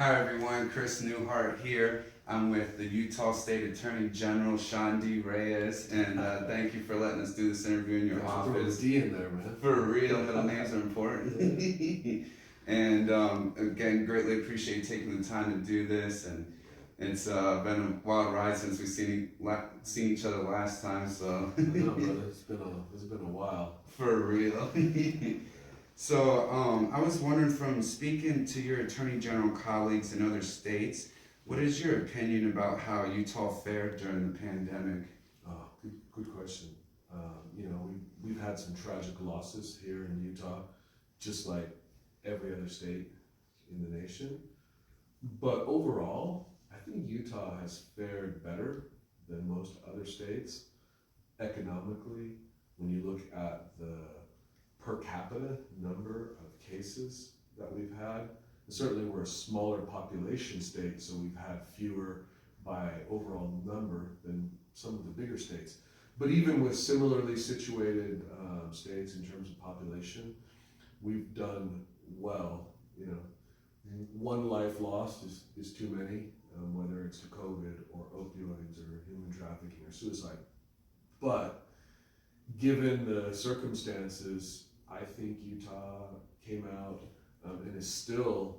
Hi everyone, Chris Newhart here. I'm with the Utah State Attorney General Sean D. Reyes, and thank you for letting us do this interview in your office. Throw a D in there, man. For real, middle names are important. And again, greatly appreciate you taking the time to do this. And it's been a wild ride since we've seen each other last time. So I know, brother. It's been a while. For real. So I was wondering, from speaking to your Attorney General colleagues in other states, what is your opinion about how Utah fared during the pandemic? Good question. We've had some tragic losses here in Utah, just like every other state in the nation. But overall, I think Utah has fared better than most other states economically. When you look at the per capita number of cases that we've had, and certainly we're a smaller population state, so we've had fewer by overall number than some of the bigger states. But even with similarly situated states in terms of population, we've done well. One life lost is too many, whether it's to COVID or opioids or human trafficking or suicide. But given the circumstances, I think Utah came out and is still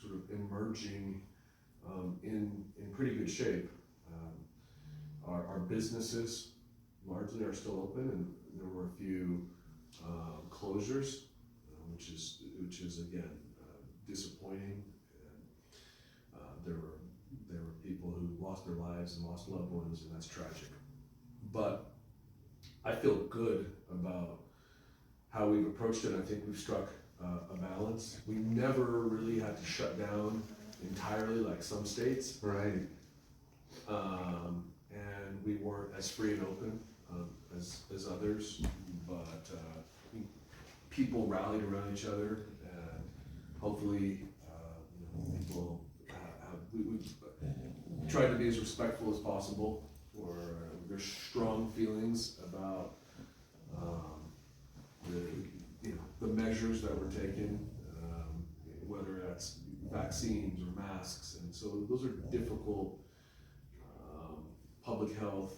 sort of emerging in pretty good shape. Our businesses largely are still open, and there were a few closures, which is again disappointing. And there were people who lost their lives and lost loved ones, and that's tragic. But I feel good about how we've approached it. I think we've struck a balance. We never really had to shut down entirely like some states. Right. And we weren't as free and open as others, but people rallied around each other, and hopefully people we've tried to be as respectful as possible, or there's strong feelings about the measures that were taken, whether that's vaccines or masks, and so those are difficult public health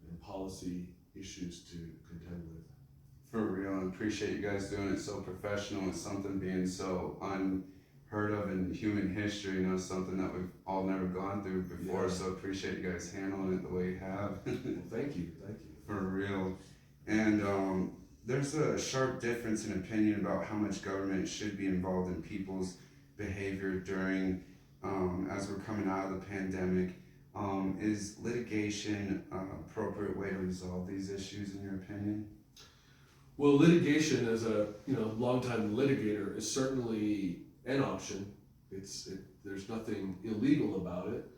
and policy issues to contend with. For real, and appreciate you guys doing it so professional, and something being so unheard of in human history, something that we've all never gone through before. Yeah. So appreciate you guys handling it the way you have. Thank you. For real. And there's a sharp difference in opinion about how much government should be involved in people's behavior during, as we're coming out of the pandemic. Is litigation an appropriate way to resolve these issues, in your opinion? Well, litigation as a longtime litigator is certainly an option. There's nothing illegal about it.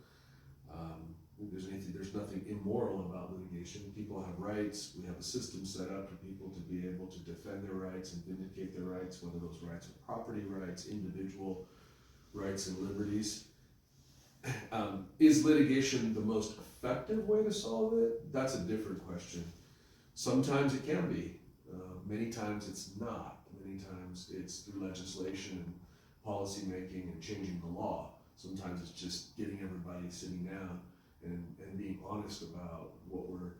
There's nothing immoral about litigation. People have rights. We have a system set up for people to be able to defend their rights and vindicate their rights, whether those rights are property rights, individual rights and liberties. Is litigation the most effective way to solve it? That's a different question. Sometimes it can be. Many times it's not. Many times it's through legislation and policy making and changing the law. Sometimes it's just getting everybody sitting down and being honest about what we're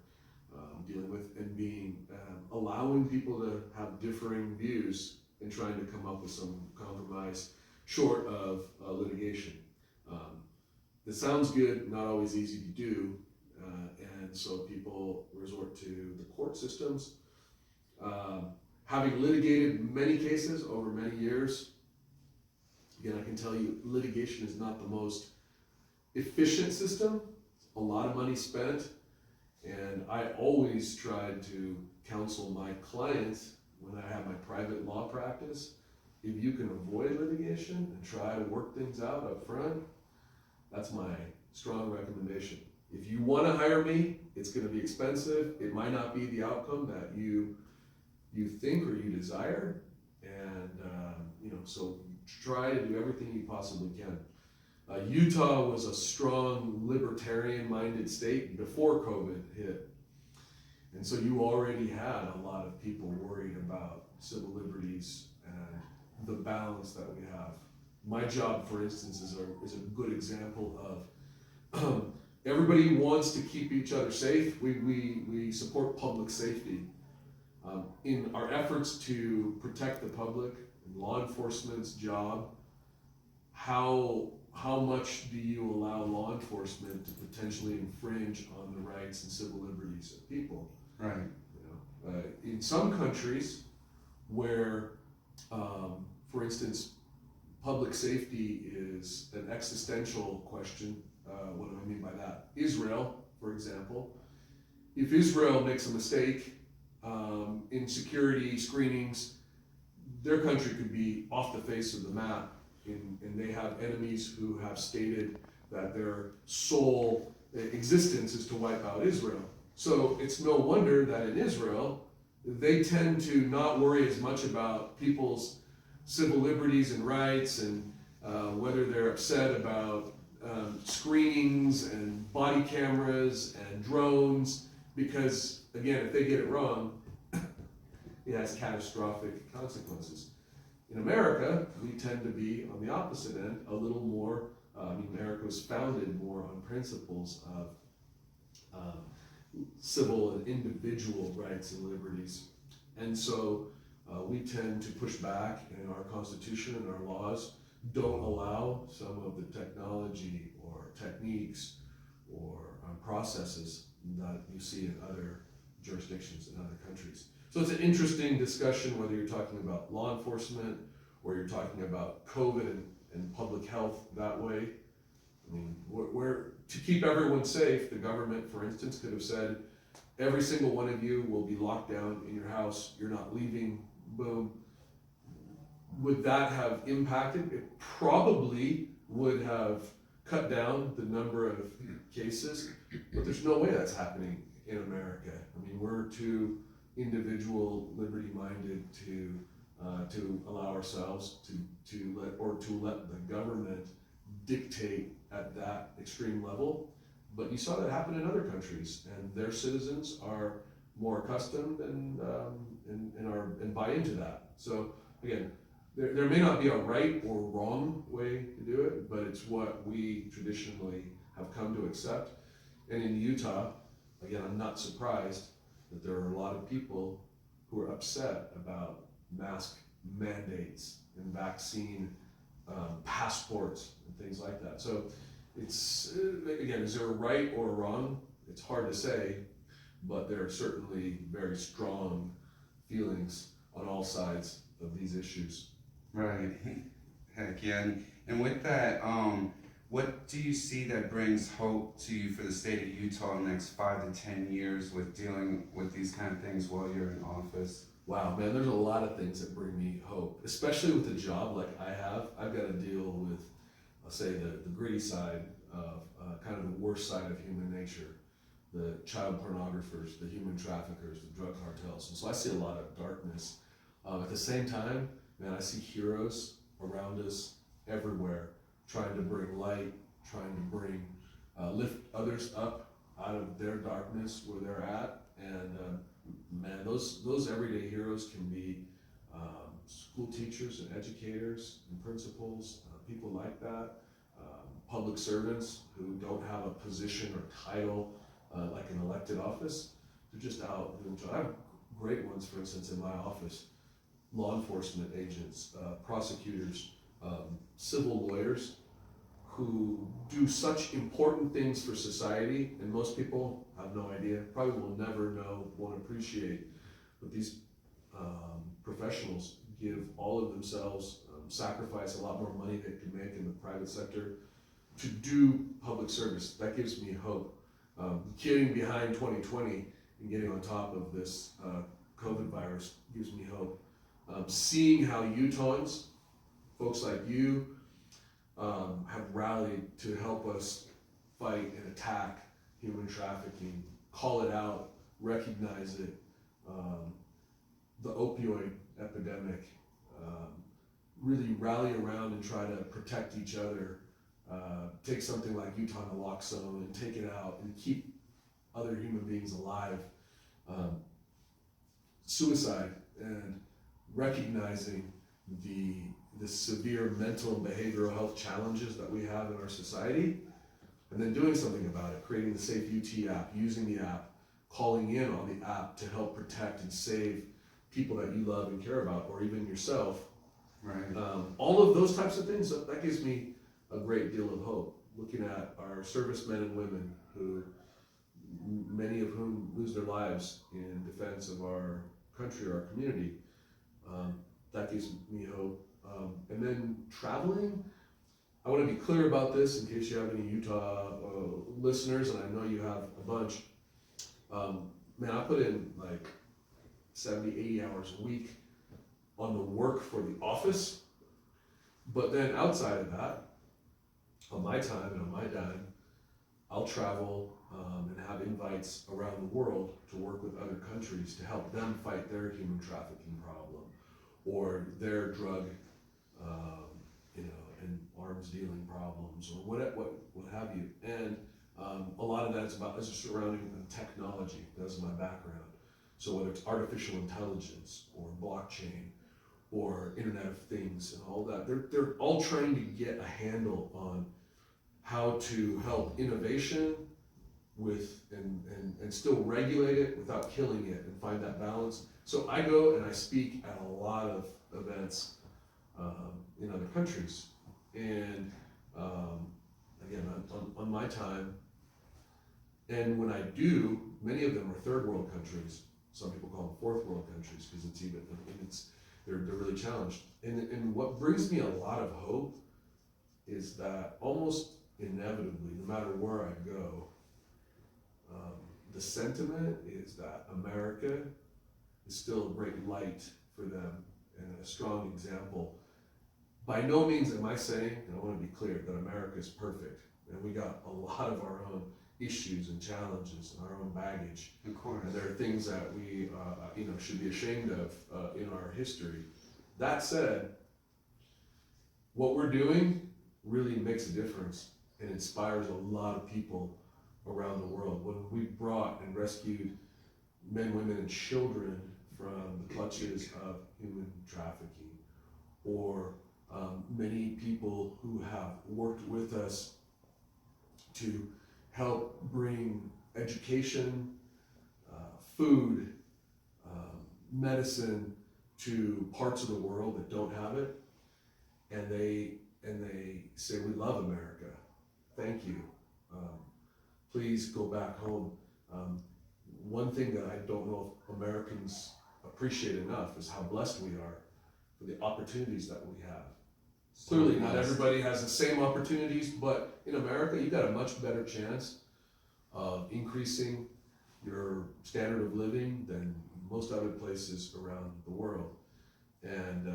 dealing with, and allowing people to have differing views and trying to come up with some compromise short of litigation. That sounds good, not always easy to do, and so people resort to the court systems. Having litigated many cases over many years, again, I can tell you litigation is not the most efficient system. A lot of money spent, and I always tried to counsel my clients when I have my private law practice, if you can avoid litigation and try to work things out up front, that's my strong recommendation. If you want to hire me, it's going to be expensive. It might not be the outcome that you think or you desire, and so try to do everything you possibly can. Utah was a strong libertarian-minded state before COVID hit, and so you already had a lot of people worried about civil liberties and the balance that we have My job, for instance, is a good example of everybody wants to keep each other safe. We support public safety. In our efforts to protect the public and law enforcement's job, how much do you allow law enforcement to potentially infringe on the rights and civil liberties of people? Right. You know, in some countries where, for instance, public safety is an existential question. What do I mean by that? Israel, for example, if Israel makes a mistake in security screenings, their country could be off the face of the map, and they have enemies who have stated that their sole existence is to wipe out Israel. So it's no wonder that in Israel, they tend to not worry as much about people's civil liberties and rights, and whether they're upset about screenings and body cameras and drones, because again, if they get it wrong, it has catastrophic consequences. In America, we tend to be on the opposite end, a little more. America was founded more on principles of civil and individual rights and liberties, and so we tend to push back, and our Constitution and our laws don't allow some of the technology or techniques or processes that you see in other jurisdictions in other countries. So it's an interesting discussion whether you're talking about law enforcement or you're talking about COVID and public health that way. I mean, to keep everyone safe, the government, for instance, could have said, every single one of you will be locked down in your house, you're not leaving, boom. Would that have impacted? It probably would have cut down the number of cases, but there's no way that's happening in America. I mean, we're too individual, liberty-minded to allow ourselves to let the government dictate at that extreme level. But you saw that happen in other countries, and their citizens are more accustomed and buy into that. So again, there may not be a right or wrong way to do it, but it's what we traditionally have come to accept. And in Utah, again, I'm not surprised that there are a lot of people who are upset about mask mandates and vaccine passports and things like that. So it's, again, is there a right or a wrong? It's hard to say, but there are certainly very strong feelings on all sides of these issues. Right. Heck yeah. And with that, what do you see that brings hope to you for the state of Utah in the next 5 to 10 years with dealing with these kind of things while you're in office? Wow, man, there's a lot of things that bring me hope, especially with a job like I have. I've got to deal with, I'll say, the gritty side of kind of the worst side of human nature, the child pornographers, the human traffickers, the drug cartels. And so I see a lot of darkness. At the same time, man, I see heroes around us everywhere, trying to bring light, trying to bring, lift others up out of their darkness where they're at. And man, those everyday heroes can be school teachers and educators and principals, people like that, public servants who don't have a position or title like an elected office. They're just out doing jobs. I have great ones, for instance, in my office. Law enforcement agents, prosecutors, civil lawyers who do such important things for society, and most people have no idea, probably will never know, won't appreciate. But these professionals give all of themselves, sacrifice a lot more money they could make in the private sector to do public service. That gives me hope. Getting behind 2020 and getting on top of this COVID virus gives me hope. Seeing how Utahns, folks like you, have rallied to help us fight and attack human trafficking, call it out, recognize it, the opioid epidemic, really rally around and try to protect each other, take something like Utah naloxone and take it out and keep other human beings alive. Suicide and recognizing the the severe mental and behavioral health challenges that we have in our society, and then doing something about it, creating the Safe UT app, using the app, calling in on the app to help protect and save people that you love and care about, or even yourself. Right. All of those types of things, that gives me a great deal of hope. Looking at our servicemen and women, who many of whom lose their lives in defense of our country or our community, that gives me hope. And then traveling, I want to be clear about this in case you have any Utah listeners, and I know you have a bunch. Man, I put in like 70, 80 hours a week on the work for the office, but then outside of that, on my time and on my dime, I'll travel and have invites around the world to work with other countries to help them fight their human trafficking problem or their drug, and arms dealing problems, or what have you. And a lot of that is just surrounding technology. That's my background. So whether it's artificial intelligence or blockchain or Internet of Things and all that, they're all trying to get a handle on how to help innovation with and still regulate it without killing it, and find that balance. So I go and I speak at a lot of events in other countries, and again on my time. And when I do, many of them are third world countries. Some people call them fourth world countries because they're really challenged. And what brings me a lot of hope is that almost inevitably, no matter where I go, the sentiment is that America is still a great light for them and a strong example. By no means am I saying, and I want to be clear, that America is perfect, and we got a lot of our own issues and challenges and our own baggage. Of course. And there are things that we should be ashamed of in our history. That said, what we're doing really makes a difference and inspires a lot of people around the world. When we brought and rescued men, women, and children from the clutches of human trafficking, or many people who have worked with us to help bring education, food, medicine to parts of the world that don't have it, and they say, "We love America. Thank you. Please go back home." One thing that I don't know if Americans appreciate enough is how blessed we are for the opportunities that we have. Clearly, not everybody has the same opportunities, but in America, you got a much better chance of increasing your standard of living than most other places around the world. And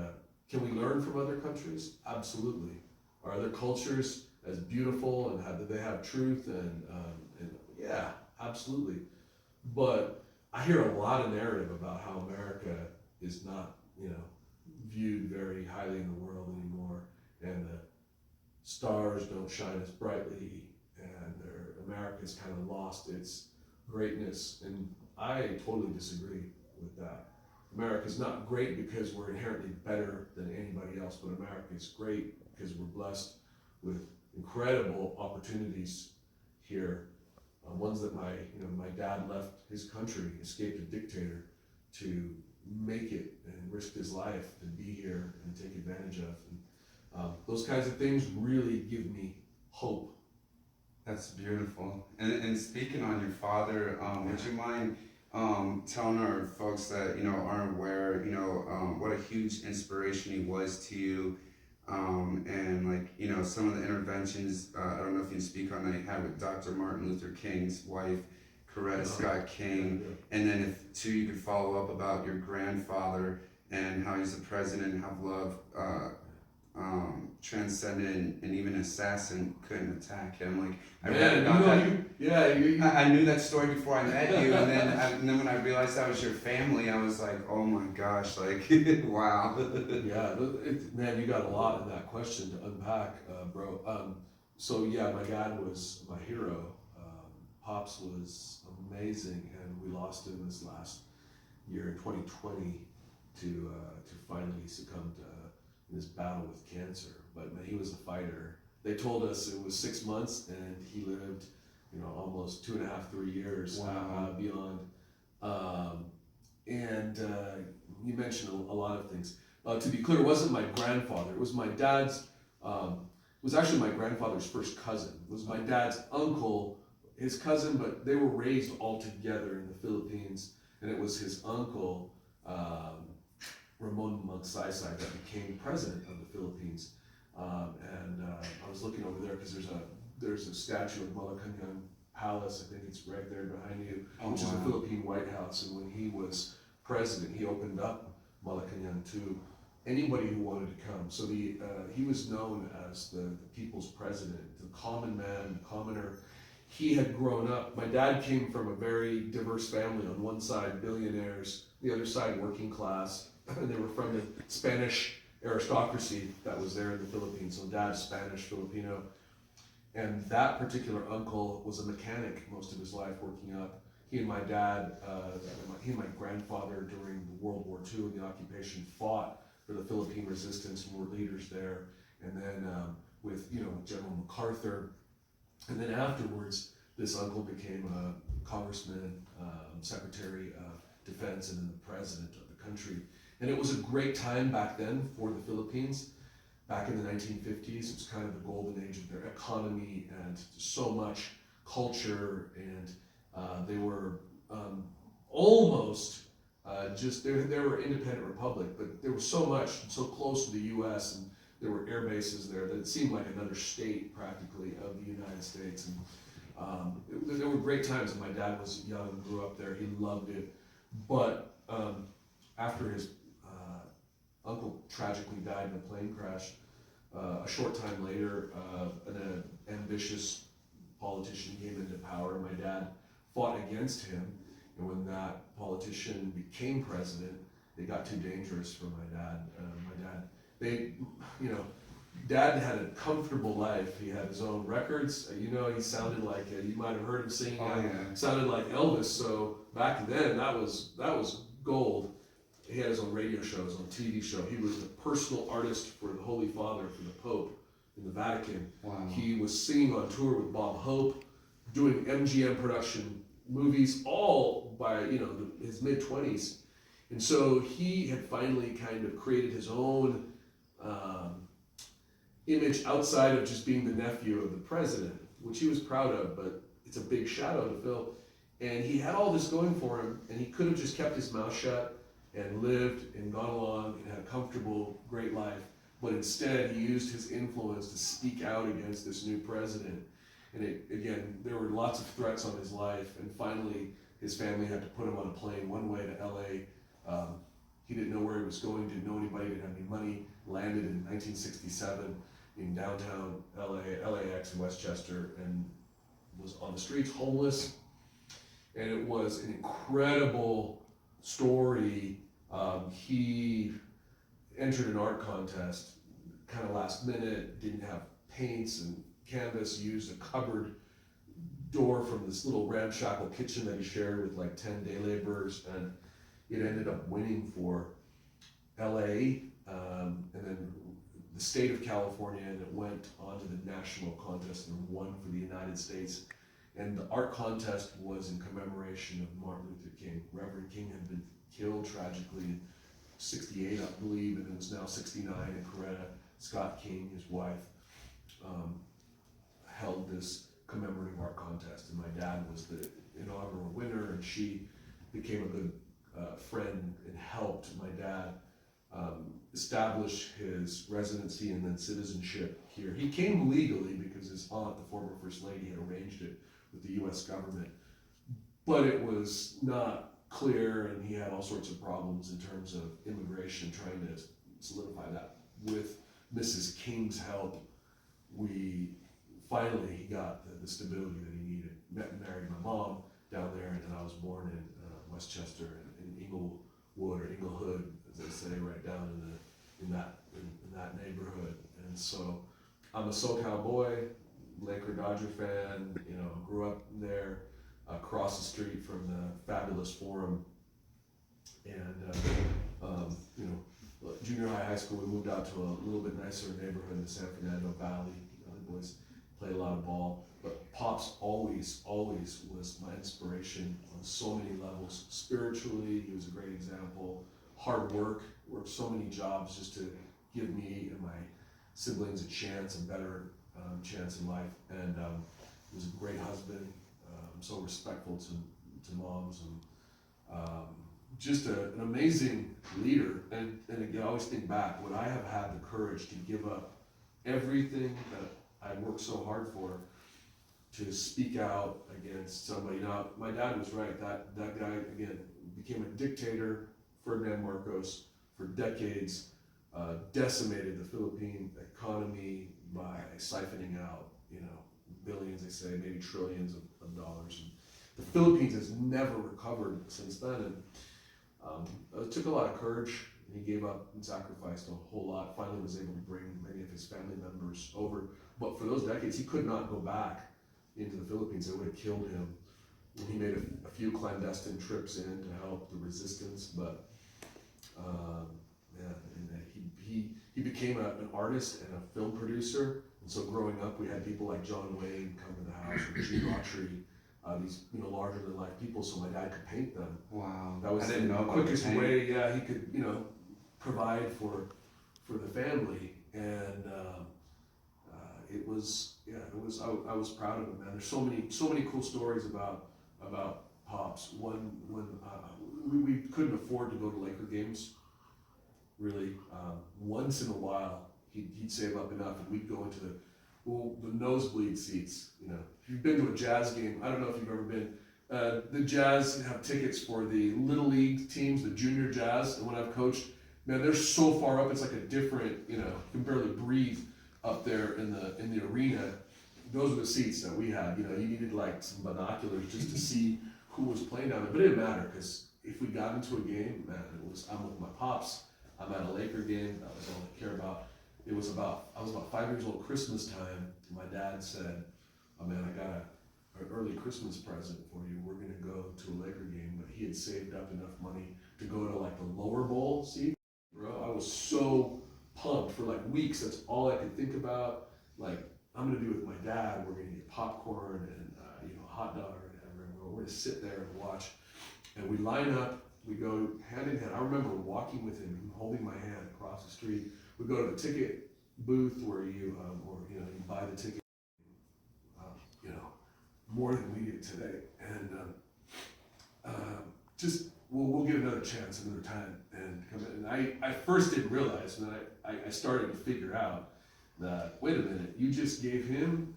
can we learn from other countries? Absolutely. Are other cultures as beautiful, and do they have truth? And yeah, absolutely. But I hear a lot of narrative about how America is not, viewed very highly in the world anymore, and the stars don't shine as brightly, and America's kind of lost its greatness. And I totally disagree with that. America's not great because we're inherently better than anybody else, but America is great because we're blessed with incredible opportunities here. Ones that my dad left his country, escaped a dictator, to make it and risked his life to be here and take advantage of. And those kinds of things really give me hope. That's beautiful. And speaking on your father, would you mind telling our folks that aren't aware, what a huge inspiration he was to you, and some of the interventions. I don't know if you can speak on that you had with Dr. Martin Luther King's wife, Coretta Scott King, and then if too you could follow up about your grandfather and how he's a president and how love transcended, and even an assassin couldn't attack him. Like I read about that. I knew that story before I met you, and then when I realized that was your family, I was like, oh my gosh, like wow. Yeah, man, you got a lot in that question to unpack, bro. So yeah, my dad was my hero. Pops was amazing, and we lost him this last year in 2020 to finally succumb in his battle with cancer. But man, he was a fighter. They told us it was 6 months, and he lived, almost 2.5, 3 years. Wow. Beyond. You mentioned a lot of things. To be clear, it wasn't my grandfather. It was my dad's. It was actually my grandfather's first cousin. It was my dad's uncle, his cousin, but they were raised all together in the Philippines. And it was his uncle, Ramon Magsaysay, that became president of the Philippines. I was looking over there because there's a statue of Malacanang Palace. I think it's right there behind you, which is the Philippine White House. And when he was president, he opened up Malacanang to anybody who wanted to come. So he was known as the people's president, the common man, the commoner. He had grown up. My dad came from a very diverse family. On one side, billionaires, the other side, working class. And they were from the Spanish aristocracy that was there in the Philippines. So dad's Spanish, Filipino. And that particular uncle was a mechanic most of his life, working up. He and my dad, he and my grandfather during World War II, the occupation, fought for the Philippine resistance and were leaders there. And then with General MacArthur. And then afterwards, this uncle became a congressman, secretary of defense, and then the president of the country. And it was a great time back then for the Philippines. Back in the 1950s, it was kind of the golden age of their economy and so much culture, and they were almost they were independent republic, but there was so much, so close to the U.S., and there were air bases there that it seemed like another state practically of the United States. And there were great times, and my dad was young, grew up there, he loved it. But after his uncle tragically died in a plane crash, a short time later, an ambitious politician came into power. My dad fought against him, and when that politician became president, it got too dangerous for my dad. Dad had a comfortable life. He had his own records. He sounded like, you might have heard him singing, sounded like Elvis. So back then, that was gold. He had his own radio shows, on TV show. He was the personal artist for the Holy Father, for the Pope in the Vatican. Wow. He was singing on tour with Bob Hope, doing MGM production movies, all by his mid-20s. And so he had finally kind of created his own image outside of just being the nephew of the president, which he was proud of, but it's a big shadow to fill. And he had all this going for him, and he could have just kept his mouth shut and lived and gone along and had a comfortable, great life. But instead, he used his influence to speak out against this new president. And again, there were lots of threats on his life, and finally, his family had to put him on a plane one way to LA. He didn't know where he was going, didn't know anybody, didn't have any money. Landed in 1967 in downtown LAX in Westchester, and was on the streets, homeless. And it was an incredible story. He entered an art contest, kind of last minute, didn't have paints and canvas, used a cupboard door from this little ramshackle kitchen that he shared with like 10 day laborers, and it ended up winning for LA, and then the state of California, and it went on to the national contest and won for the United States. And the art contest was in commemoration of Martin Luther King. Reverend King had been killed tragically in 68, I believe, and it was now 69, and Coretta Scott King, his wife, held this commemorative art contest, and my dad was the inaugural winner, and she became a good friend and helped my dad establish his residency and then citizenship here. He came legally because his aunt, the former First Lady, had arranged it with the U.S. government, but it was not clear, and he had all sorts of problems in terms of immigration, trying to solidify that. With Mrs. King's help, he got the stability that he needed. Met and married my mom down there, and I was born in Westchester, in Inglewood or Inglehood, as they say, right down in that neighborhood. And so I'm a SoCal boy, Laker Dodger fan. Grew up there, across the street from the fabulous Forum, and junior high school, we moved out to a little bit nicer neighborhood in the San Fernando Valley. The boys played a lot of ball, but Pops always was my inspiration on so many levels. Spiritually, he was a great example. Hard work, worked so many jobs just to give me and my siblings a chance, a better chance in life. And he was a great husband, so respectful to moms, and just an amazing leader. And again, I always think back, would I have had the courage to give up everything that I worked so hard for to speak out against somebody? Now, my dad was right. That guy, again, became a dictator, Ferdinand Marcos, for decades, decimated the Philippine economy by siphoning out, billions, they say, maybe trillions of dollars. And the Philippines has never recovered since then. And it took a lot of courage. He gave up and sacrificed a whole lot. Finally was able to bring many of his family members over. But for those decades, he could not go back into the Philippines. It would have killed him. And he made a few clandestine trips in to help the resistance. But he became an artist and a film producer. And so growing up, we had people like John Wayne come to the house, or Gene Autry, these larger than life people, so my dad could paint them. Wow, that was I didn't know the about quickest the way. Yeah, he could provide for the family, and it was I was proud of him, man. There's so many cool stories about Pops. One when we couldn't afford to go to Laker games. Really, once in a while, he'd save up enough, and we'd go into the nosebleed seats. If you've been to a Jazz game, I don't know if you've ever been. The Jazz have tickets for the Little League teams, the Junior Jazz, and when I've coached, man, they're so far up, it's like a different, you can barely breathe up there in the arena. Those were the seats that we had. You needed like some binoculars just to see who was playing down there, but it didn't matter, because if we got into a game, man, I'm with my Pops. I'm at a Laker game. That was all I care about. I was about 5 years old, Christmas time. My dad said, "Oh man, I got an early Christmas present for you. We're gonna go to a Laker game." But he had saved up enough money to go to like the lower bowl seat. Bro, I was so pumped for like weeks. That's all I could think about. Like, I'm gonna be with my dad. We're gonna get popcorn and hot dog or whatever. And we're gonna sit there and watch. And we line up. We go hand in hand. I remember walking with him, holding my hand across the street. We go to the ticket booth where you buy the ticket, more than we did today. And we'll get another chance another time and come in. And I first didn't realize, and I started to figure out that, wait a minute, you just gave him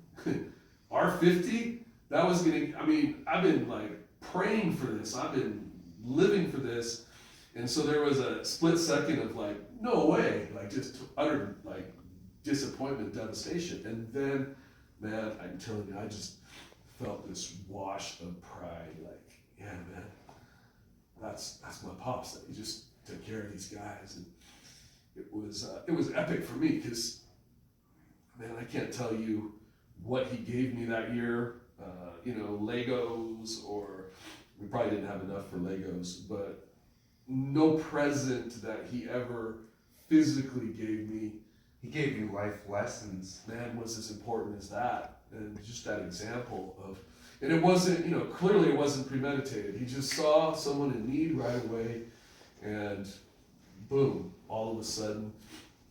R50? That was I've been like praying for this. I've been living for this. And so there was a split second of like, no way, like just utter like disappointment, devastation. And then, man, I'm telling you, I just felt this wash of pride. Like, yeah, man, that's my Pops, that he just took care of these guys. And it was epic for me, because, man, I can't tell you what he gave me that year. Legos, or we probably didn't have enough for Legos, but no present that he ever physically gave me. He gave you life lessons. Man, was as important as that. And just that example of, and it wasn't, clearly it wasn't premeditated. He just saw someone in need right away, and boom, all of a sudden,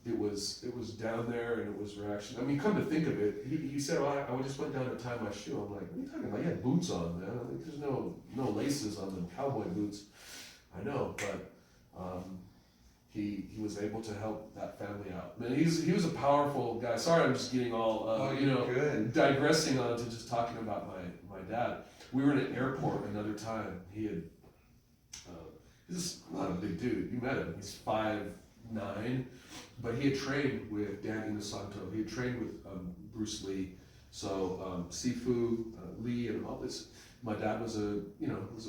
it was down there, and it was reaction. Come to think of it, he said, "Well, I just went down to tie my shoe." I'm like, "What are you talking about? You had boots on, man. There's no laces on them cowboy boots." I know, but he was able to help that family out. Man, he was a powerful guy. Sorry, I'm just getting all good. Digressing on to just talking about my dad. We were in an airport another time. He had he's not a big dude. You met him. He's 5'9", but he had trained with Danny Nasanto. He had trained with Bruce Lee. So Sifu Lee and all this. My dad was a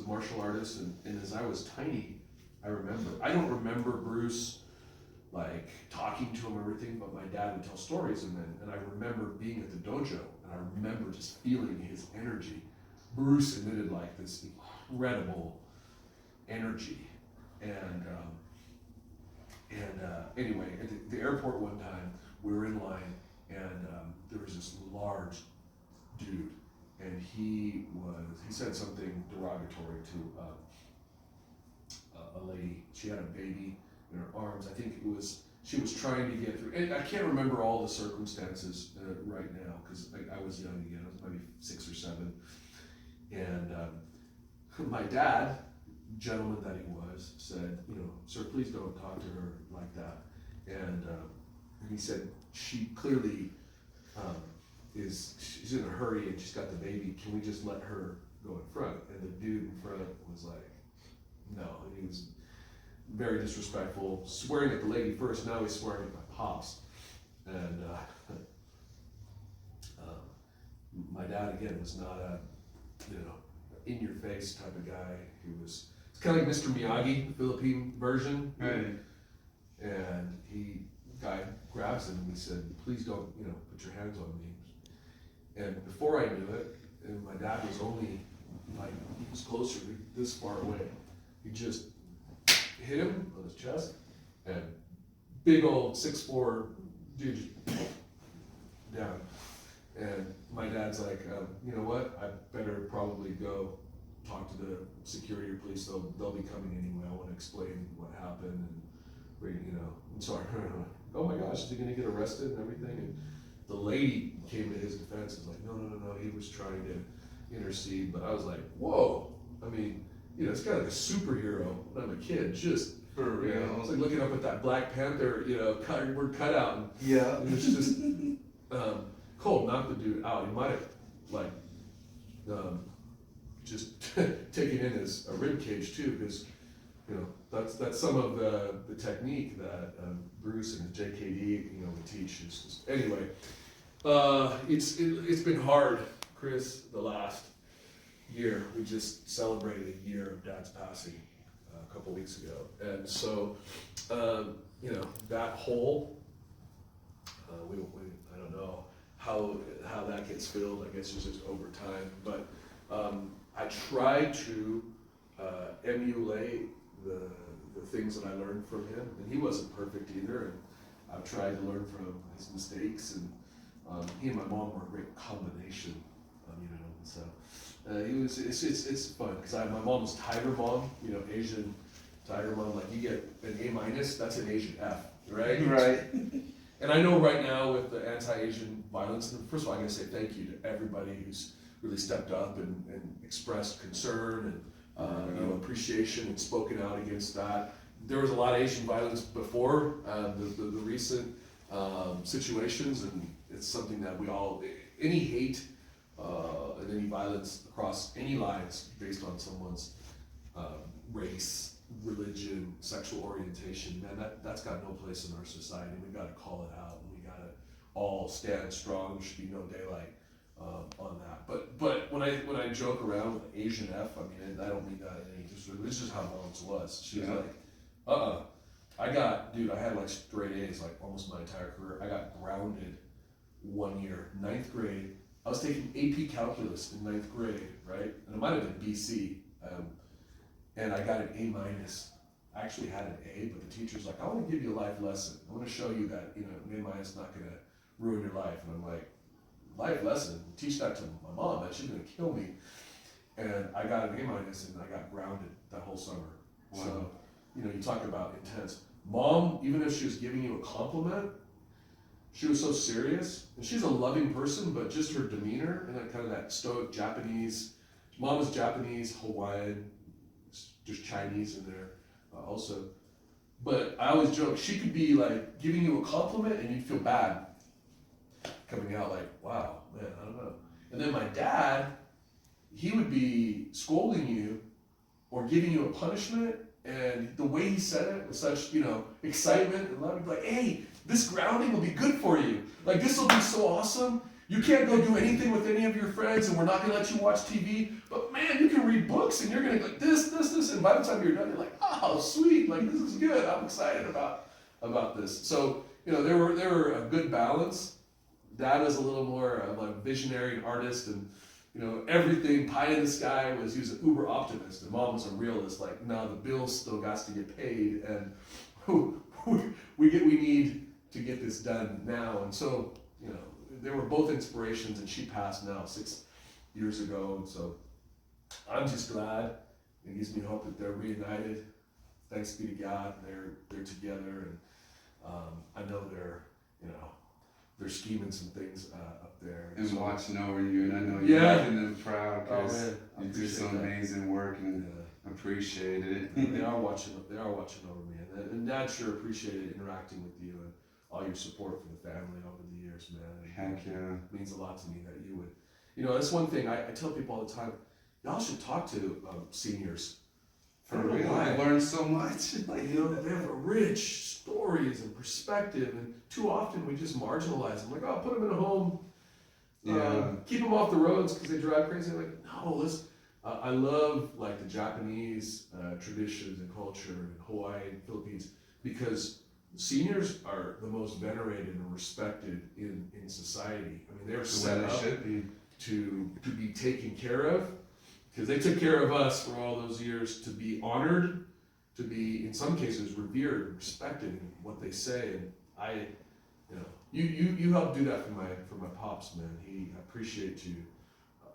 martial artist, and as I was tiny, I don't remember Bruce like talking to him or everything, but my dad would tell stories, and I remember being at the dojo, and I remember just feeling his energy. Bruce emitted like this incredible energy, and And anyway, at the airport one time, we were in line, and there was this large dude, and he said something derogatory to a lady. She had a baby in her arms. I think she was trying to get through, and I can't remember all the circumstances right now, because I was young again. I was maybe 6 or 7, and my dad, gentleman that he was, said, sir, please don't talk to her like that. And he said, she clearly she's in a hurry and she's got the baby. Can we just let her go in front? And the dude in front was like, no. And he was very disrespectful, swearing at the lady first. Now he's swearing at my pops. And my dad, again, was not a, in-your-face type of guy. It's kind of like Mr. Miyagi, the Philippine version. Right. And guy grabs him and he said, please don't, put your hands on me. And before I knew it, and my dad was only he was closer, this far away. He just hit him on his chest, and big old 6'4" dude just down. And my dad's like, you know what? I better probably go talk to the security or police. They'll be coming anyway. I want to explain what happened, and I'm sorry. Oh my gosh, is he gonna get arrested and everything? And the lady came to his defense and was like, no, he was trying to intercede. But I was like, whoa. I mean, it's kind of like a superhero when I'm a kid, just For real. It's like looking up at that Black Panther, word cut out. And Yeah. it was just cold, knocked the dude out. He might have just taken in his rib cage too, because that's some of the technique that Bruce and JKD would teach. It's just, anyway, it's been hard, Chris. The last year, we just celebrated a year of Dad's passing a couple weeks ago, and so that hole. I don't know how that gets filled. I guess it's just over time, but I try to emulate the things that I learned from him, and he wasn't perfect either, and I've tried to learn from his mistakes, and he and my mom were a great combination, so it's fun, because my mom was Tiger Mom, Asian Tiger Mom, like you get an A-, that's an Asian F, right? Right. And I know right now with the anti-Asian violence, and first of all, I'm going to say thank you to everybody who's really stepped up and expressed concern and appreciation and spoken out against that. There was a lot of Asian violence before the recent situations, and it's something that any hate and any violence across any lines based on someone's race, religion, sexual orientation, man, that's got no place in our society. We got to call it out, and we got to all stand strong. There should be no daylight on that. But when I joke around with Asian F, I mean, I don't mean that in any disrespect. This is how Mom's was. She was like, I had like straight A's like almost my entire career. I got grounded 1 year, 9th grade. I was taking AP Calculus in 9th grade, right? And it might have been BC. And I got an A-. I actually had an A, but the teacher's like, I want to give you a life lesson. I want to show you that, an A- is not going to ruin your life. And I'm like, life lesson? Teach that to my mom, man. She's going to kill me. And I got an A- and I got grounded that whole summer. Wow. So, you talk about intense. Mom, even if she was giving you a compliment, she was so serious. And she's a loving person, but just her demeanor and that kind of that stoic Japanese. Mom was Japanese, Hawaiian, just Chinese in there also. But I always joke, she could be like giving you a compliment and you'd feel bad coming out like, wow, man, I don't know. And then my dad, he would be scolding you or giving you a punishment, and the way he said it with such, excitement and love, he'd be like, hey, this grounding will be good for you. Like, this will be so awesome. You can't go do anything with any of your friends, and we're not going to let you watch TV. But man, you can read books, and you're going to like this, and by the time you're done, you're like, oh, sweet, like this is good. I'm excited about this. So there were a good balance. Dad was a little more of a visionary and artist, and everything pie in the sky he was an uber optimist, and Mom was a realist. Like, no, the bills still got to get paid, and we need to get this done now. And so, you know, they were both inspirations, and she passed now 6 years ago. And so I'm just glad. It gives me hope that they're reunited. Thanks be to God, they're together, and I know they're scheming some things up there. And so, watching over you, and I know you're making them proud because you do some that. amazing work and appreciate it. They are watching over me, and Dad sure appreciated interacting with you and all your support for the family over the years, man. Heck yeah. It means a lot to me that you would. You know, that's one thing I tell people all the time. Y'all should talk to seniors. For real, I learned so much. Like, you know, they have a rich stories and perspective, and too often we just marginalize them. Like, oh, put them in a home, keep them off the roads because they drive crazy. Like, no, let's. I love like the Japanese traditions and culture in Hawaii and Philippines, because seniors are the most venerated and respected in society. I mean, they're set up to be taken care of. Because they took care of us for all those years, to be honored, to be, in some cases, revered and respected in what they say. And I, you helped do that for my pops, man. I appreciate you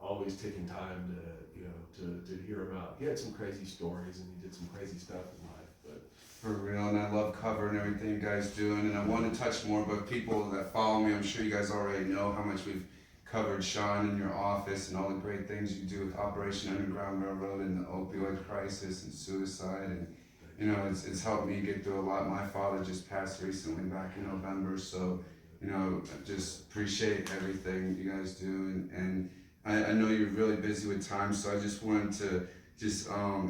always taking time to hear him out. He had some crazy stories and he did some crazy stuff in life. But for real, and I love covering everything you guys doing. And I want to touch more, but people that follow me, I'm sure you guys already know how much we've covered Sean in your office and all the great things you do with Operation Underground Railroad and the opioid crisis and suicide, and it's helped me get through a lot. My father just passed recently back in November, so I just appreciate everything you guys do, and I know you're really busy with time, so I just wanted to just how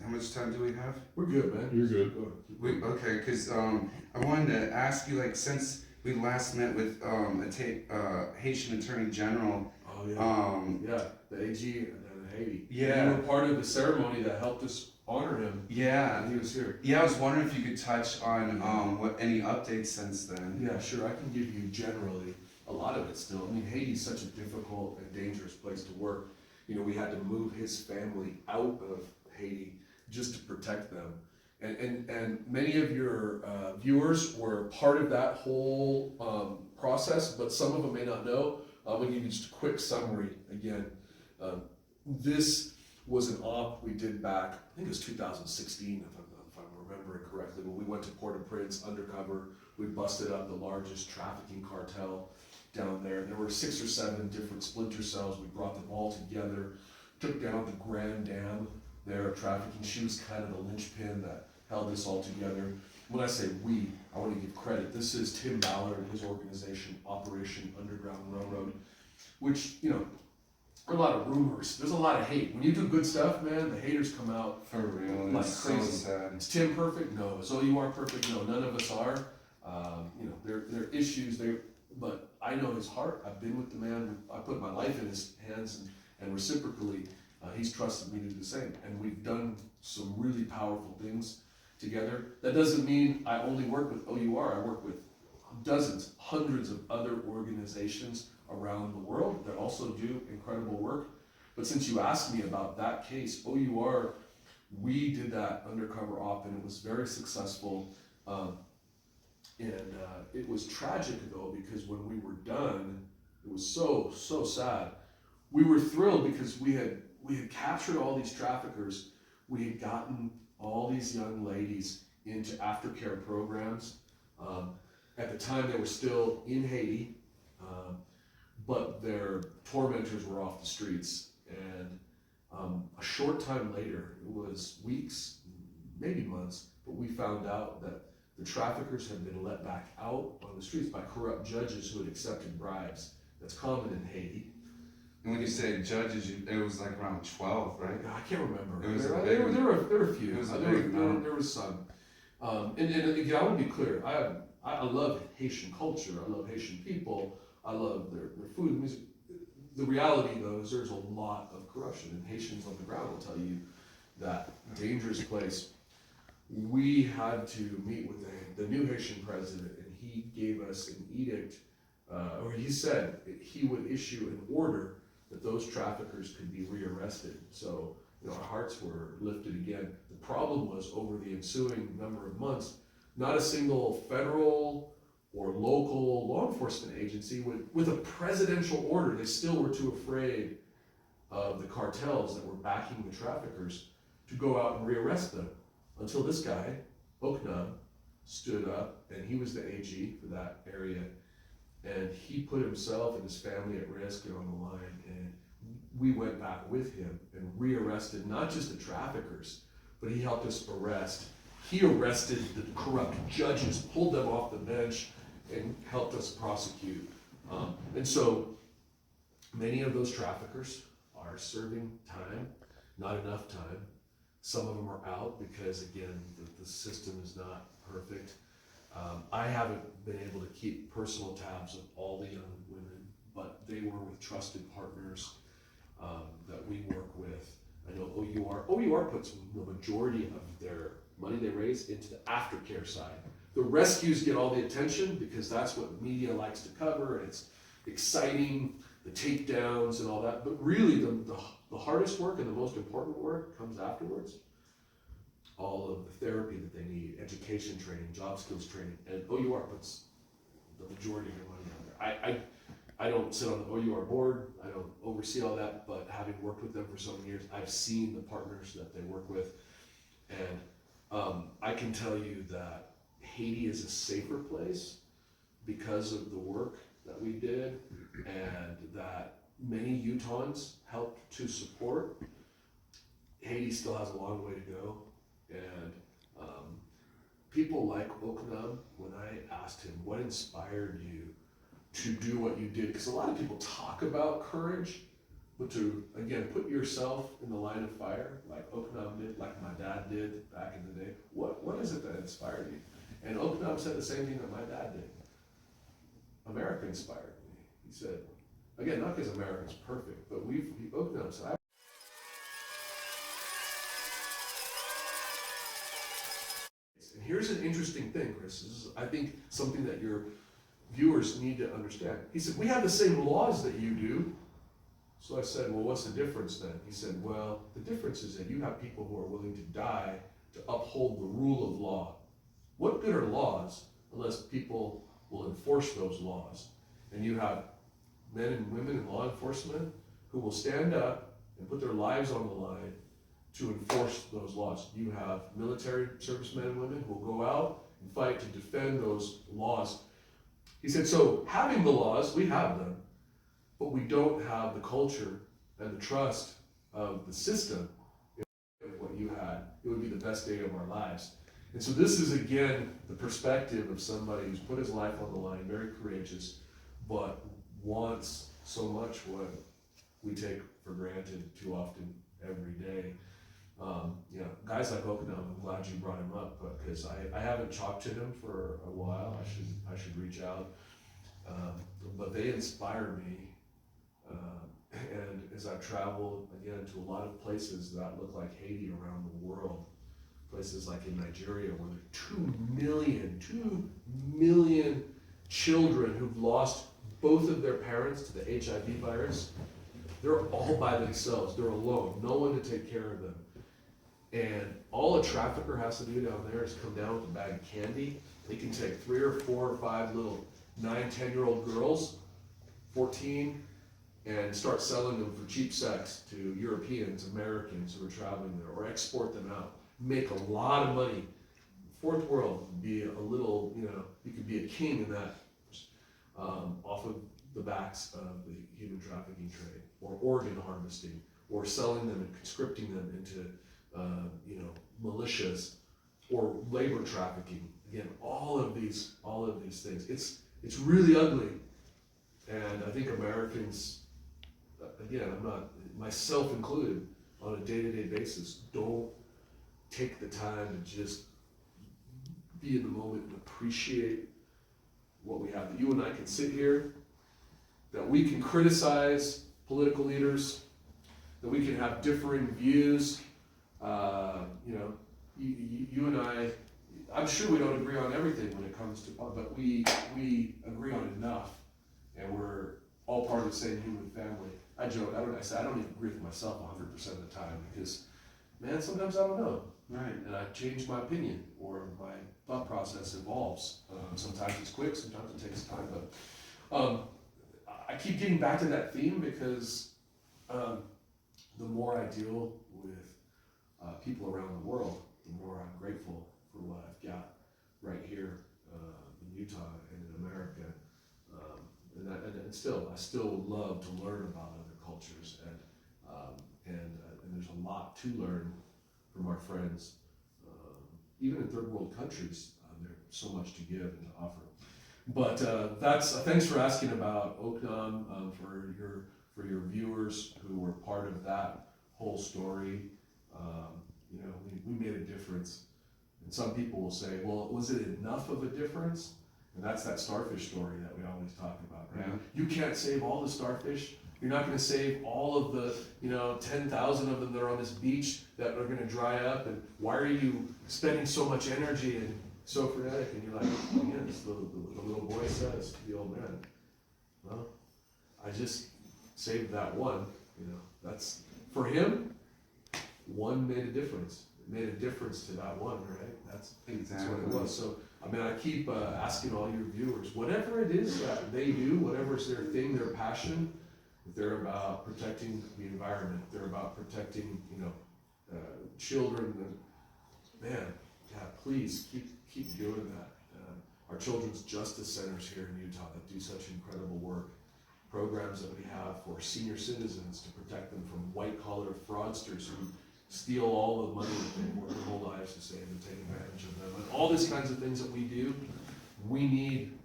much time do we have? We're good, man. You're good. Okay, because I wanted to ask you, like, since we last met with a Haitian Attorney General. Oh yeah. The AG in Haiti. Yeah. You were part of the ceremony that helped us honor him. Yeah. And he was here. Yeah, I was wondering if you could touch on what any updates since then. Yeah, sure. I can give you generally a lot of it still. I mean, Haiti's such a difficult and dangerous place to work. You know, we had to move his family out of Haiti just to protect them. And many of your viewers were part of that whole process, but some of them may not know. I'm going to give you just a quick summary again. This was an op we did back, I think it was 2016, if I'm remembering correctly, when we went to Port-au-Prince undercover. We busted up the largest trafficking cartel down there. There were 6 or 7 different splinter cells. We brought them all together, took down the Grand Dam there of trafficking. She was kind of the linchpin that held this all together. When I say we, I want to give credit. This is Tim Valor and his organization, Operation Underground Railroad, which, there are a lot of rumors. There's a lot of hate. When you do good stuff, man, the haters come out for real. like it's crazy. So sad. Is Tim perfect? No. So you are perfect? No. None of us are. There are issues there, but I know his heart. I've been with the man. I put my life in his hands, and reciprocally, he's trusted me to do the same. And we've done some really powerful things together. That doesn't mean I only work with OUR. I work with dozens, hundreds of other organizations around the world that also do incredible work. But since you asked me about that case, OUR, we did that undercover op, and it was very successful. It was tragic though, because when we were done, it was so sad. We were thrilled because we had captured all these traffickers. We had gotten all these young ladies into aftercare programs. At the time, they were still in Haiti, but their tormentors were off the streets. And a short time later, it was weeks, maybe months, but we found out that the traffickers had been let back out on the streets by corrupt judges who had accepted bribes. That's common in Haiti. And when you say judges, it was like around 12, right? I can't remember. It was there were a few. It was there was some. And again, I want to be clear. I love Haitian culture. I love Haitian people. I love their food and music. The reality, though, is there's a lot of corruption, and Haitians on the ground will tell you that dangerous place. We had to meet with the new Haitian president, and he gave us an edict, or he said he would issue an order that those traffickers could be rearrested. So our hearts were lifted again. The problem was, over the ensuing number of months, not a single federal or local law enforcement agency with a presidential order. They still were too afraid of the cartels that were backing the traffickers to go out and rearrest them, until this guy, Oknam, stood up, and he was the AG for that area, and he put himself and his family at risk and on the line, and we went back with him and rearrested not just the traffickers, but he helped us arrest. He arrested the corrupt judges, pulled them off the bench, and helped us prosecute. And so many of those traffickers are serving time, not enough time. Some of them are out because, again, the system is not perfect. I haven't been able to keep personal tabs of all the young women, but they were with trusted partners that we work with. I know OUR puts the majority of their money they raise into the aftercare side. The rescues get all the attention because that's what media likes to cover, and it's exciting, the takedowns and all that. But really, the hardest work and the most important work comes afterwards. All of the therapy that they need, education training, job skills training, and OUR puts the majority of their money on there. I don't sit on the OUR board, I don't oversee all that, but having worked with them for so many years, I've seen the partners that they work with, and I can tell you that Haiti is a safer place because of the work that we did and that many Utahns helped to support. Haiti still has a long way to go, and people like Oknam, when I asked him what inspired you to do what you did, because a lot of people talk about courage, but to, again, put yourself in the line of fire, like Oknam did, like my dad did back in the day, what is it that inspired you? And Oknam said the same thing that my dad did. America inspired me. He said, again, not because America's perfect, but Oknam said, and here's an interesting thing, Chris. This is, I think, something that your viewers need to understand. He said, we have the same laws that you do. So I said, well, what's the difference then? He said, well, the difference is that you have people who are willing to die to uphold the rule of law. What good are laws unless people will enforce those laws? And you have men and women in law enforcement who will stand up and put their lives on the line to enforce those laws. You have military servicemen and women who will go out and fight to defend those laws. He said, so having the laws, we have them, but we don't have the culture and the trust of the system. If what you had, it would be the best day of our lives. And so this is, again, the perspective of somebody who's put his life on the line, very courageous, but wants so much what we take for granted too often every day. Guys like Oknam, I'm glad you brought him up, because I haven't talked to him for a while. I should reach out. But they inspire me. And as I've traveled, again, to a lot of places that look like Haiti around the world, places like in Nigeria where there are 2 million children who've lost both of their parents to the HIV virus. They're all by themselves. They're alone. No one to take care of them. And all a trafficker has to do down there is come down with a bag of candy. They can take 3 or 4 or 5 little 9, 10-year-old girls, 14, and start selling them for cheap sex to Europeans, Americans who are traveling there, or export them out. Make a lot of money. Fourth world, be a little, you could be a king in that, off of the backs of the human trafficking trade, or organ harvesting, or selling them and conscripting them into, militias, or labor trafficking. Again, all of these things. It's really ugly, and I think Americans, again, I'm not, myself included, on a day-to-day basis, don't take the time to just be in the moment and appreciate what we have. That you and I can sit here, that we can criticize political leaders, that we can have differing views. You and I'm sure we don't agree on everything when it comes to, but we agree on enough, and we're all part of the same human family. I joke, I don't even agree with myself 100% of the time, because, man, sometimes I don't know. Right. and I change my opinion, or my thought process evolves. Sometimes it's quick, sometimes it takes time, but I keep getting back to that theme because the more I deal with people around the world, the more I'm grateful for what I've got right here in Utah and in America. And still, I still love to learn about other cultures, and there's a lot to learn from our friends, even in third world countries. There's so much to give and to offer. But that's thanks for asking about Oknam, for your viewers who were part of that whole story. You know, we made a difference, and some people will say, "Well, was it enough of a difference?" And that's that starfish story that we always talk about, right? Yeah. You can't save all the starfish. You're not going to save all of the, 10,000 of them that are on this beach that are going to dry up. And why are you spending so much energy and so frenetic? And you're like, again, it's the little boy says to the old man, well, I just saved that one. That's for him. One made a difference. It made a difference to that one, right? That's what it was. So, I keep asking all your viewers, whatever it is that they do, whatever is their thing, their passion, if they're about protecting the environment, if they're about protecting, children, man, yeah, please keep doing that. Our children's justice centers here in Utah that do such incredible work, programs that we have for senior citizens to protect them from white-collar fraudsters who steal all the money that they've worked their whole lives to save and take advantage of them. And all these kinds of things that we do, we need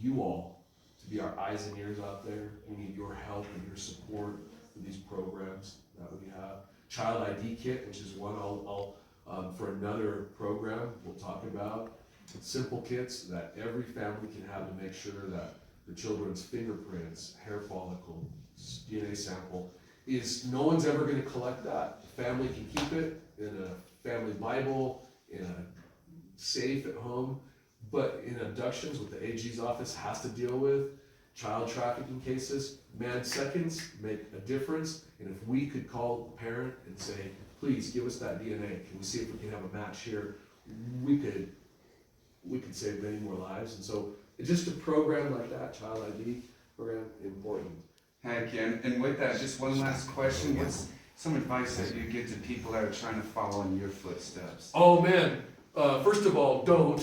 you all to be our eyes and ears out there. We need your help and your support for these programs that we have. Child ID Kit, which is one I'll for another program we'll talk about. Simple kits that every family can have to make sure that the children's fingerprints, hair follicle, DNA sample no one's ever going to collect that. The family can keep it in a family Bible, in a safe at home, but in abductions, what the AG's office has to deal with, child trafficking cases, seconds make a difference. And if we could call the parent and say, please give us that DNA, can we see if we can have a match here, we could save many more lives. And so just a program like that, Child ID program, important. Heck yeah. And with that, just one last question. What's some advice that you give to people that are trying to follow in your footsteps? Oh man, first of all, don't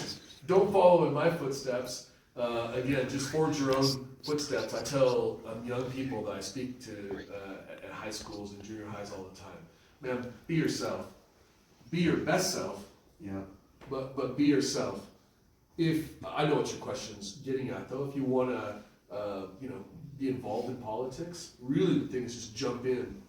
follow in my footsteps. Again, just forge your own footsteps. I tell young people that I speak to at high schools and junior highs all the time, man, be yourself. Be your best self, Yeah. but be yourself. If I know what your question's getting at, though, if you want to, be involved in politics, really the thing is just jump in.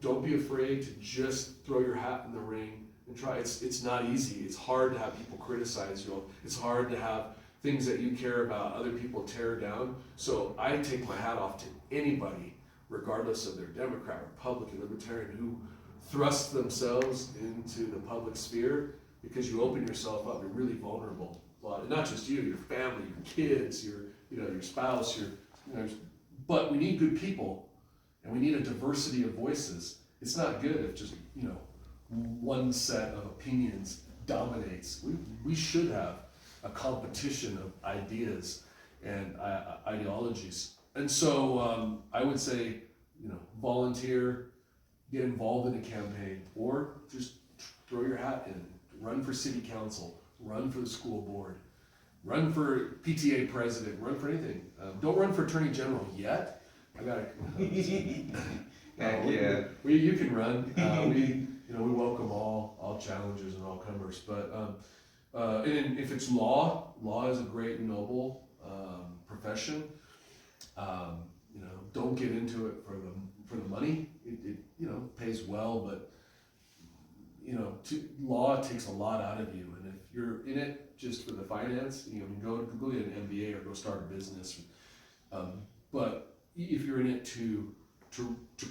Don't be afraid to just throw your hat in the ring and try. It's not easy. It's hard to have people criticize you. It's hard to have things that you care about other people tear down. So I take my hat off to anybody, regardless of their Democrat, Republican, Libertarian, who thrust themselves into the public sphere, because you open yourself up. You're really vulnerable. Not just you, your family, your kids, your spouse, but we need good people, and we need a diversity of voices. It's not good if just, one set of opinions dominates. We should have a competition of ideas and ideologies. And so I would say, volunteer, get involved in a campaign, or just throw your hat in, run for city council, run for the school board, run for PTA president, run for anything. Don't run for attorney general yet. I gotta. Yeah. You can run. We welcome all challengers and all comers. But and if it's law is a great and noble profession. Don't get into it for the money. It pays well, but law takes a lot out of you. And if you're in it just for the finance, go get an MBA or go start a business. But if you're in it to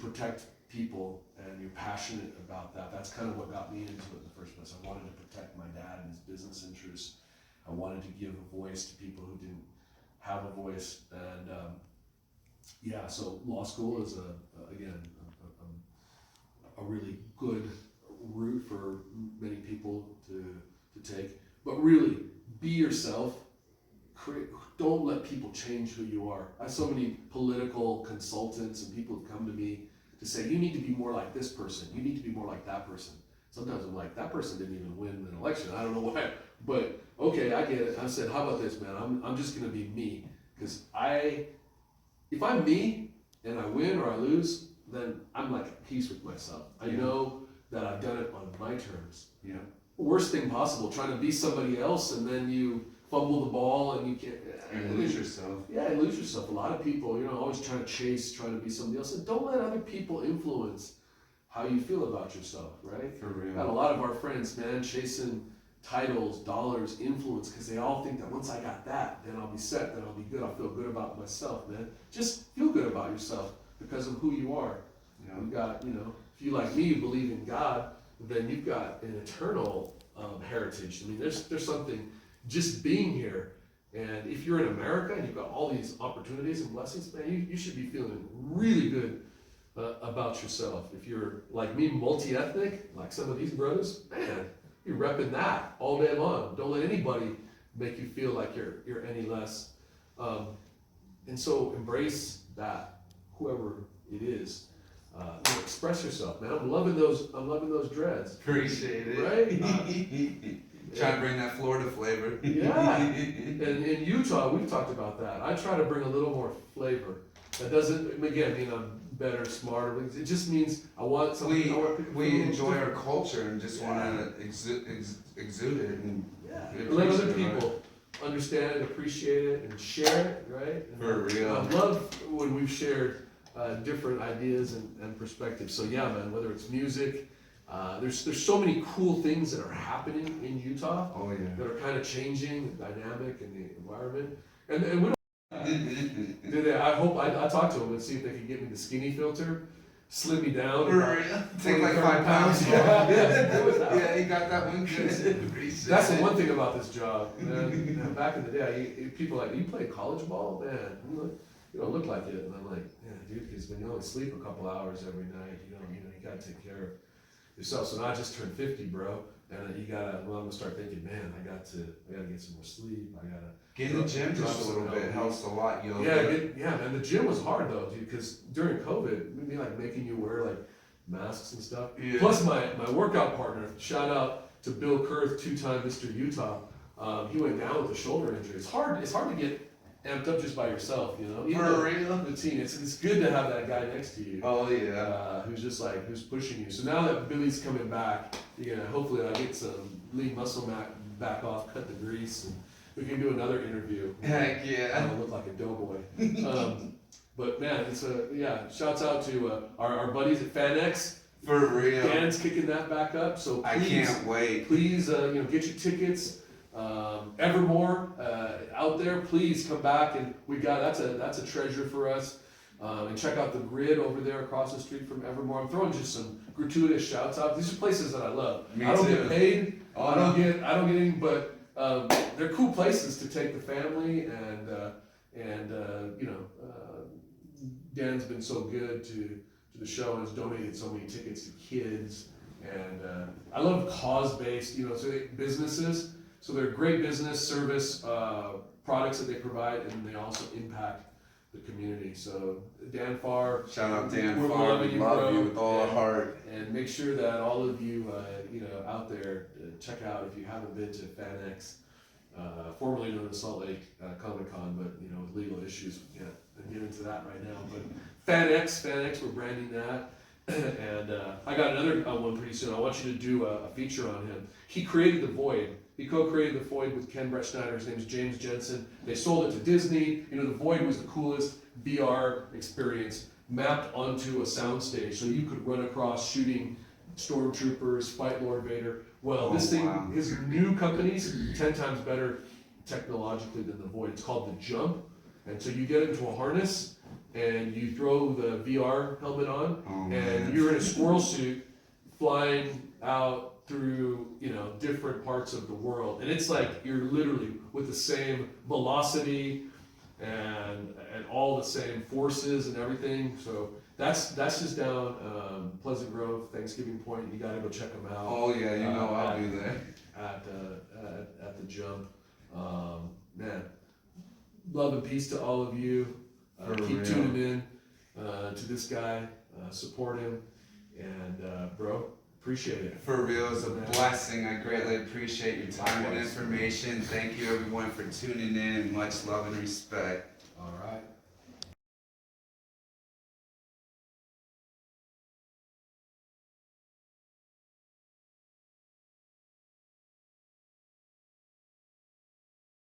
protect people and you're passionate about that, that's kind of what got me into it in the first place. I wanted to protect my dad and his business interests. I wanted to give a voice to people who didn't have a voice. And so law school is a really good route for many people to take. But really, be yourself. Don't let people change who you are. I have so many political consultants and people who come to me to say, you need to be more like this person. You need to be more like that person. Sometimes I'm like, that person didn't even win an election. I don't know why. But okay, I get it. I said, how about this, man? I'm just going to be me. Because if I'm me and I win or I lose, then I'm like at peace with myself. I know that I've done it on my terms. Yeah. Worst thing possible, trying to be somebody else and then you fumble the ball and you can't. And lose yourself. Yeah, and lose yourself. A lot of people, always trying to be somebody else. And don't let other people influence how you feel about yourself, right? For real. Got a lot of our friends, man, chasing titles, dollars, influence, because they all think that once I got that, then I'll be set, then I'll be good, I'll feel good about myself, man. Just feel good about yourself because of who you are. Yeah. You've got, if you like me, you believe in God, then you've got an eternal heritage. I mean, there's something just being here. And if you're in America and you've got all these opportunities and blessings, man, you should be feeling really good about yourself. If you're like me, multi-ethnic, like some of these brothers, man, you're repping that all day long. Don't let anybody make you feel like you're any less. And so embrace that, whoever it is. Express yourself, man. I'm loving those dreads. Appreciate it. Right? Try to bring that Florida flavor. Yeah. And in Utah, we've talked about that. I try to bring a little more flavor. That doesn't, again, mean I'm better, smarter. It just means I want something. We enjoy our culture and just want to exude it and let other people understand it, appreciate it, and share it, right? And For real. I love when we've shared different ideas and perspectives. So yeah, man, whether it's music, there's so many cool things that are happening in Utah Oh yeah. that are kind of changing the dynamic and the environment. And we don't. I hope I talk to them and see if they can get me the skinny filter, slim me down. For real? Take like 5 pounds. Yeah, you got that one good. That's the one thing about this job. Man, back in the day, people like, you play college ball? Man, you don't look like it. And I'm like, yeah, dude, because when you only sleep a couple hours every night, you gotta take care of yourself. So now I just turned 50, bro. And I'm gonna start thinking, man, I gotta get some more sleep. I gotta get in the gym just a little bit. Helps a lot, yoga. Yeah, man. The gym was hard though, dude, because during COVID, we'd be like making you wear like masks and stuff. Yeah. Plus my workout partner, shout out to Bill Kurth, 2-time Mr. Utah. He went down with a shoulder injury. It's hard to get amped up just by yourself, Even For real? the team, it's good to have that guy next to you. Oh yeah. Who's pushing you. So now that Billy's coming back, hopefully I get some lean muscle back off, cut the grease, and we can do another interview. Heck yeah. I don't look like a doughboy. But man, shouts out to our buddies at FanX. For real. Dan's kicking that back up, so please, I can't wait. Please, get your tickets. Evermore out there, please come back, and that's a treasure for us. And check out the grid over there across the street from Evermore. I'm throwing just some gratuitous shouts out. These are places that I love. Me I don't too. get paid. Oh, I don't get anything, but they're cool places to take the family, and Dan's been so good to the show and has donated so many tickets to kids, and I love cause-based, businesses. So they're great business, service, products that they provide, and they also impact the community. So Dan Farr, Shout out Dan we're Farr. loving We you, love bro. you with all our And- heart. And make sure that all of you, out there, check out if you haven't been to FanX, formerly known as Salt Lake Comic Con, but with legal issues, we can't get into that right now. But FanX, we're branding that. And I got another one pretty soon. I want you to do a feature on him. He created The Void. He co-created The Void with Ken Brett Schneider. His name is James Jensen. They sold it to Disney. The Void was the coolest VR experience mapped onto a soundstage. So you could run across shooting stormtroopers, fight Lord Vader. Well, this thing, wow. his new company's 10 times better technologically than The Void. It's called The Jump. And so you get into a harness and you throw the VR helmet on, and you're in a squirrel suit flying out through different parts of the world, and it's like you're literally with the same velocity, and all the same forces and everything. So that's just down Pleasant Grove, Thanksgiving Point. You got to go check them out. Oh yeah, you know I'll be there. At the jump. Man, love and peace to all of you. For Keep real. tuning in to this guy. Support him, and bro, appreciate it. For real, it's a blessing. I greatly appreciate your time and information. Thank you everyone for tuning in. Much love and respect. All right.